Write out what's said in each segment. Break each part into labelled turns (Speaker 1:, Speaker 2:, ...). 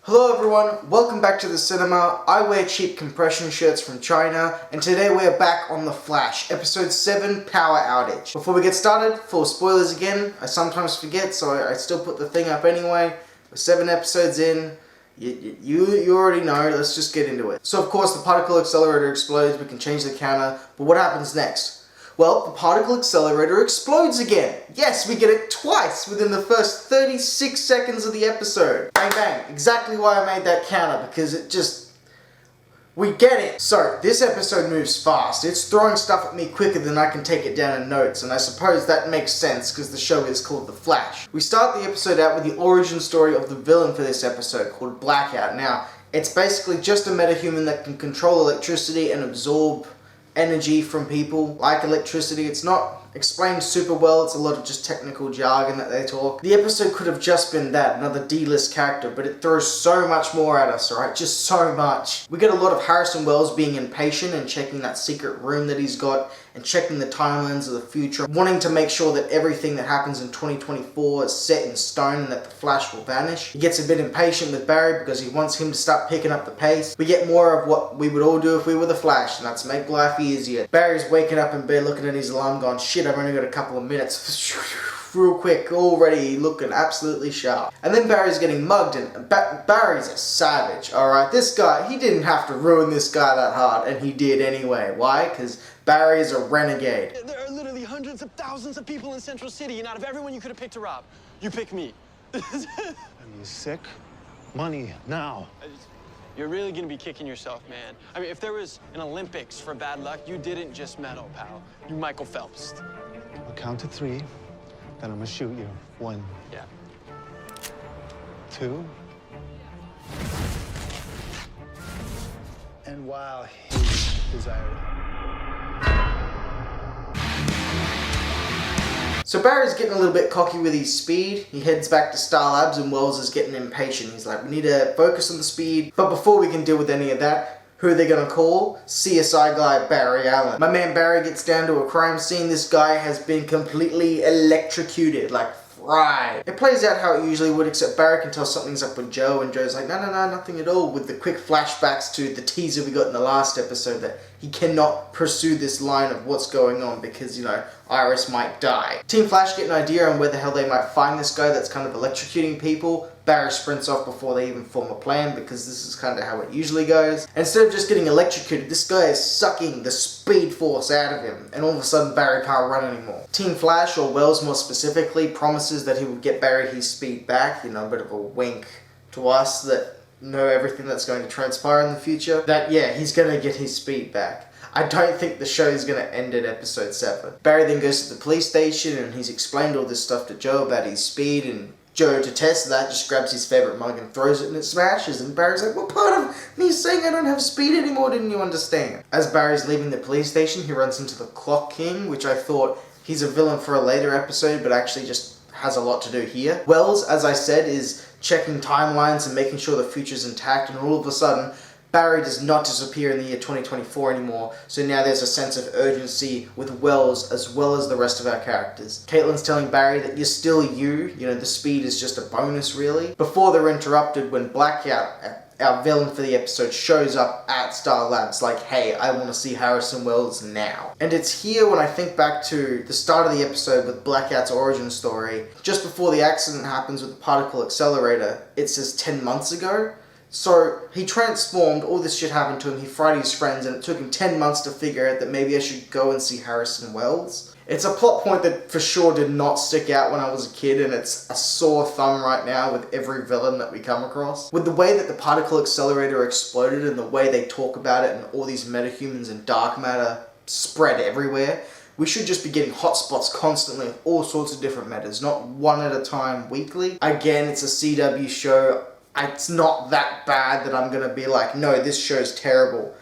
Speaker 1: Hello everyone, welcome back to the cinema. I wear cheap compression shirts from China, and today we are back on The Flash, episode 7, Power Outage. Before we get started, full spoilers again. I sometimes forget, so I still put the thing up anyway. We're 7 episodes in. You already know, let's just get into it. So of course the particle accelerator explodes, we can change the counter, but what happens next? Well, the particle accelerator explodes again. Yes, we get it twice within the first 36 seconds of the episode. Bang bang, exactly why I made that counter, because we get it. So, this episode moves fast. It's throwing stuff at me quicker than I can take it down in notes, and I suppose that makes sense because the show is called The Flash. We start the episode out with the origin story of the villain for this episode, called Blackout. Now, it's basically just a metahuman that can control electricity and absorb energy from people like electricity. It's not explained super well, it's a lot of just technical jargon that they talk. The episode could have just been that, another D-list character, but it throws so much more at us, alright? Just so much. We get a lot of Harrison Wells being impatient and checking that secret room that he's got and checking the timelines of the future, wanting to make sure that everything that happens in 2024 is set in stone and that the Flash will vanish. He gets a bit impatient with Barry because he wants him to start picking up the pace. We get more of what we would all do if we were the Flash, and that's make life easier. Barry's waking up in bed looking at his alarm going, shit, I've only got a couple of minutes. Real quick, already looking absolutely sharp. And then Barry's getting mugged, and Barry's a savage, alright? This guy, he didn't have to ruin this guy that hard, and he did anyway. Why? Because Barry is a renegade.
Speaker 2: There are literally hundreds of thousands of people in Central City, and out of everyone you could have picked to rob, you pick me.
Speaker 3: Are you sick? Money, now.
Speaker 2: You're really gonna be kicking yourself, man. I mean, if there was an Olympics for bad luck, you didn't just medal, pal. You Michael Phelps.
Speaker 3: I'll count to 3, then I'm gonna shoot you. 1.
Speaker 2: Yeah.
Speaker 3: 2.
Speaker 4: And while his desire.
Speaker 1: So Barry's getting a little bit cocky with his speed. He heads back to Star Labs and Wells is getting impatient. He's like, we need to focus on the speed. But before we can deal with any of that, who are they gonna call? CSI guy Barry Allen. My man Barry gets down to a crime scene. This guy has been completely electrocuted, like fried. It plays out how it usually would, except Barry can tell something's up with Joe, and Joe's like, no, nothing at all, with the quick flashbacks to the teaser we got in the last episode that he cannot pursue this line of what's going on because, you know, Iris might die. Team Flash get an idea on where the hell they might find this guy that's kind of electrocuting people. Barry sprints off before they even form a plan because this is kind of how it usually goes. And instead of just getting electrocuted, this guy is sucking the speed force out of him, and all of a sudden Barry can't run anymore. Team Flash, or Wells more specifically, promises that he will get Barry his speed back, you know, a bit of a wink to us that know everything that's going to transpire in the future, that yeah, he's going to get his speed back. I don't think the show is going to end at episode 7. Barry then goes to the police station and he's explained all this stuff to Joe about his speed, and Joe, to test that, just grabs his favourite mug and throws it and it smashes, and Barry's like, what part of me saying I don't have speed anymore didn't you understand? As Barry's leaving the police station, he runs into the Clock King, which I thought he's a villain for a later episode, but actually just has a lot to do here. Wells, as I said, is checking timelines and making sure the future's intact, and all of a sudden, Barry does not disappear in the year 2024 anymore, so now there's a sense of urgency with Wells as well as the rest of our characters. Caitlin's telling Barry that you're still you know, the speed is just a bonus really, before they're interrupted when Blackout, our villain for the episode, shows up at Star Labs like, hey, I want to see Harrison Wells now. And it's here when I think back to the start of the episode with Blackout's origin story, just before the accident happens with the particle accelerator, it says 10 months ago. So he transformed, all this shit happened to him, he fried his friends, and it took him 10 months to figure out that maybe I should go and see Harrison Wells. It's a plot point that for sure did not stick out when I was a kid, and it's a sore thumb right now with every villain that we come across. With the way that the particle accelerator exploded and the way they talk about it and all these metahumans and dark matter spread everywhere, we should just be getting hotspots constantly of all sorts of different matters, not one at a time weekly. Again, it's a CW show. It's not that bad that I'm going to be like, no, this show's terrible.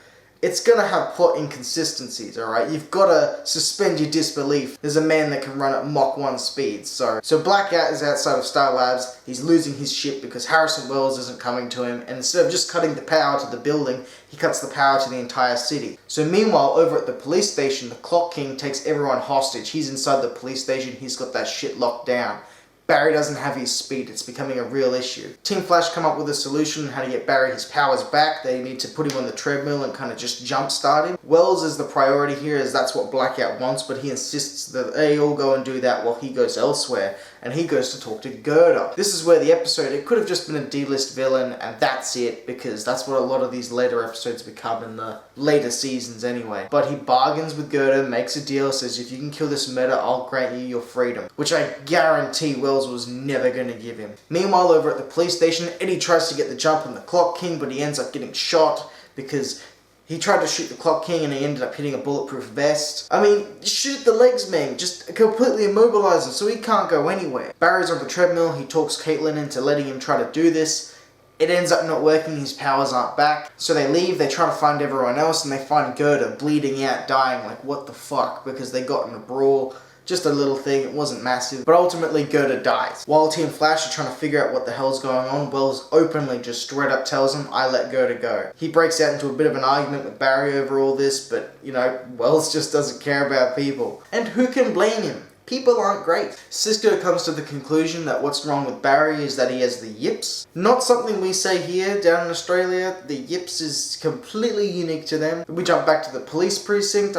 Speaker 1: It's going to have plot inconsistencies, alright? You've got to suspend your disbelief. There's a man that can run at Mach 1 speed. So Blackout is outside of Star Labs. He's losing his shit because Harrison Wells isn't coming to him. And instead of just cutting the power to the building, he cuts the power to the entire city. So meanwhile, over at the police station, the Clock King takes everyone hostage. He's inside the police station. He's got that shit locked down. Barry doesn't have his speed. It's becoming a real issue. Team Flash come up with a solution on how to get Barry his powers back. They need to put him on the treadmill and kind of just jumpstart him. Wells is the priority here, as that's what Blackout wants, but he insists that they all go and do that while he goes elsewhere, and he goes to talk to Gerda. This is where the episode, it could have just been a D-list villain, and that's it, because that's what a lot of these later episodes become in the later seasons anyway. But he bargains with Gerda, makes a deal, says if you can kill this meta, I'll grant you your freedom, which I guarantee Wells was never going to give him. Meanwhile, over at the police station, Eddie tries to get the jump on the Clock King, but he ends up getting shot because he tried to shoot the Clock King and he ended up hitting a bulletproof vest. I mean, shoot the legs, man. Just completely immobilize him so he can't go anywhere. Barry's on the treadmill. He talks Caitlin into letting him try to do this. It ends up not working. His powers aren't back. So they leave. They try to find everyone else and they find Gerda bleeding out, dying. Like, what the fuck? Because they got in a brawl. Just a little thing, it wasn't massive, but ultimately Gerda dies. While Team Flash are trying to figure out what the hell's going on, Wells openly just straight up tells him, I let Gerda go. He breaks out into a bit of an argument with Barry over all this, but, you know, Wells just doesn't care about people. And who can blame him? People aren't great. Cisco comes to the conclusion that what's wrong with Barry is that he has the yips. Not something we say here down in Australia. The yips is completely unique to them. We jump back to the police precinct.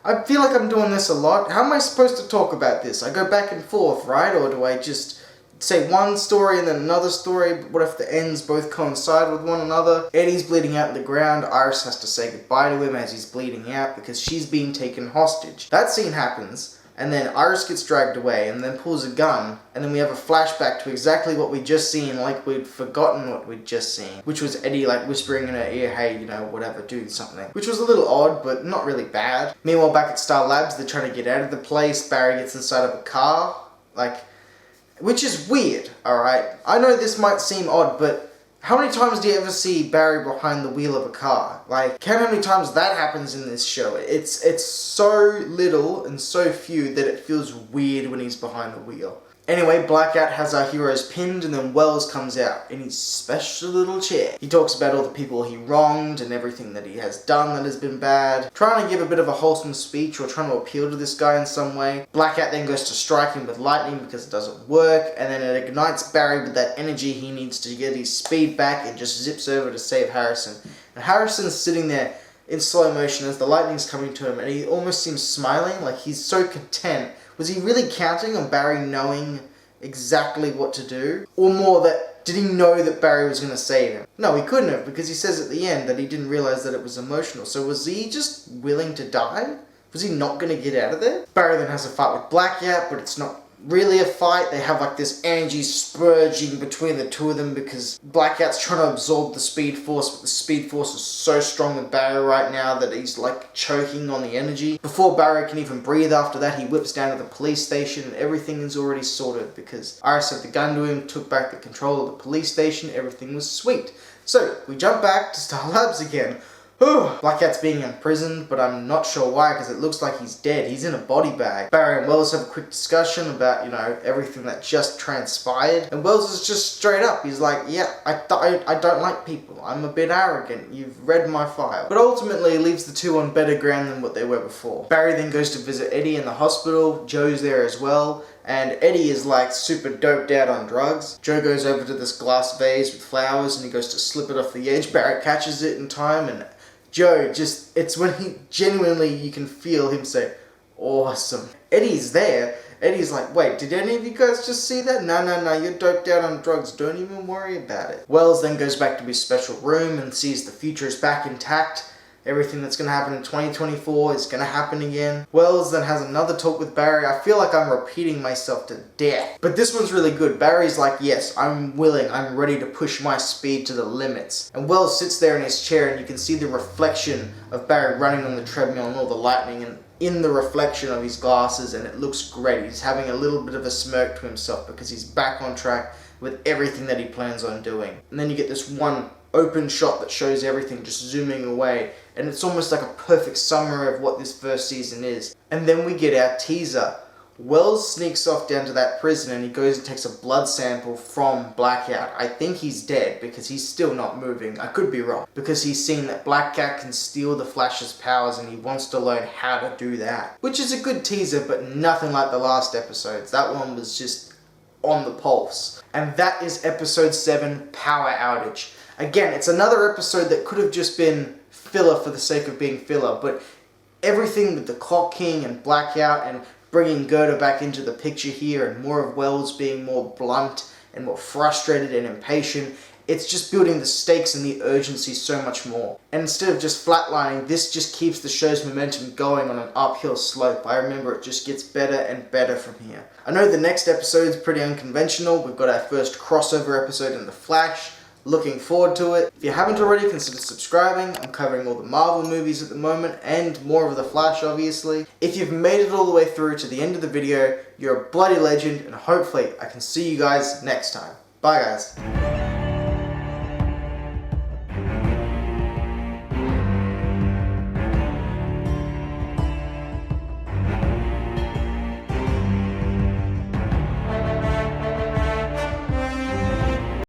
Speaker 1: I feel like I'm doing this a lot. How am I supposed to talk about this? I go back and forth, right? Or do I just say one story and then another story? What if the ends both coincide with one another? Eddie's bleeding out in the ground. Iris has to say goodbye to him as he's bleeding out because she's being taken hostage. That scene happens. And then Iris gets dragged away and then pulls a gun, and then we have a flashback to exactly what we'd just seen, like we'd forgotten what we'd just seen, which was Eddie like whispering in her ear, hey, you know, whatever, do something, which was a little odd, but not really bad. Meanwhile, back at Star Labs, they're trying to get out of the place. Barry gets inside of a car, which is weird, alright? I know this might seem odd, but how many times do you ever see Barry behind the wheel of a car? Like, count how many times that happens in this show. It's so little and so few that it feels weird when he's behind the wheel. Anyway, Blackout has our heroes pinned, and then Wells comes out in his special little chair. He talks about all the people he wronged and everything that he has done that has been bad, trying to give a bit of a wholesome speech or trying to appeal to this guy in some way. Blackout then goes to strike him with lightning because it doesn't work, and then it ignites Barry with that energy he needs to get his speed back and just zips over to save Harrison. And Harrison's sitting there in slow motion as the lightning's coming to him, and he almost seems smiling, like he's so content. Was he really counting on Barry knowing exactly what to do? Or more that, did he know that Barry was going to save him? No, he couldn't have, because he says at the end that he didn't realize that it was emotional. So was he just willing to die? Was he not going to get out of there? Barry then has a fight with Blackout, but it's not really a fight. They have like this energy spurging between the two of them because Blackout's trying to absorb the Speed Force, but the Speed Force is so strong with Barry right now that he's like choking on the energy. Before Barry can even breathe after that, he whips down to the police station and everything is already sorted because Iris had the gun to him, took back the control of the police station, everything was sweet. So, we jump back to Star Labs again. Blackout's being imprisoned, but I'm not sure why because it looks like he's dead. He's in a body bag. Barry and Wells have a quick discussion about, you know, everything that just transpired. And Wells is just straight up. He's like, yeah, I don't like people. I'm a bit arrogant. You've read my file. But ultimately leaves the two on better ground than what they were before. Barry then goes to visit Eddie in the hospital. Joe's there as well. And Eddie is like super doped out on drugs. Joe goes over to this glass vase with flowers and he goes to slip it off the edge. Barry catches it in time and Joe just, it's when he genuinely, you can feel him say, awesome. Eddie's there. Eddie's like, wait, did any of you guys just see that? No, you're doped out on drugs. Don't even worry about it. Wells then goes back to his special room and sees the future is back intact. Everything that's going to happen in 2024 is going to happen again. Wells then has another talk with Barry. I feel like I'm repeating myself to death. But this one's really good. Barry's like, yes, I'm willing. I'm ready to push my speed to the limits. And Wells sits there in his chair and you can see the reflection of Barry running on the treadmill and all the lightning and in the reflection of his glasses, and it looks great. He's having a little bit of a smirk to himself because he's back on track with everything that he plans on doing. And then you get this one open shot that shows everything just zooming away, and it's almost like a perfect summary of what this first season is. And then we get our teaser. Wells sneaks off down to that prison and he goes and takes a blood sample from Blackout. I think he's dead because he's still not moving. I could be wrong. Because he's seen that Blackout can steal the Flash's powers and he wants to learn how to do that. Which is a good teaser, but nothing like the last episodes. That one was just on the pulse. And that is episode 7, Power Outage. Again, it's another episode that could have just been filler for the sake of being filler, but everything with the Clock King and Blackout and bringing Gerda back into the picture here and more of Wells being more blunt and more frustrated and impatient, it's just building the stakes and the urgency so much more. And instead of just flatlining, this just keeps the show's momentum going on an uphill slope. I remember it just gets better and better from here. I know the next episode is pretty unconventional. We've got our first crossover episode in The Flash. Looking forward to it. If you haven't already, consider subscribing. I'm covering all the Marvel movies at the moment and more of The Flash, obviously. If you've made it all the way through to the end of the video, you're a bloody legend, and hopefully I can see you guys next time. Bye guys.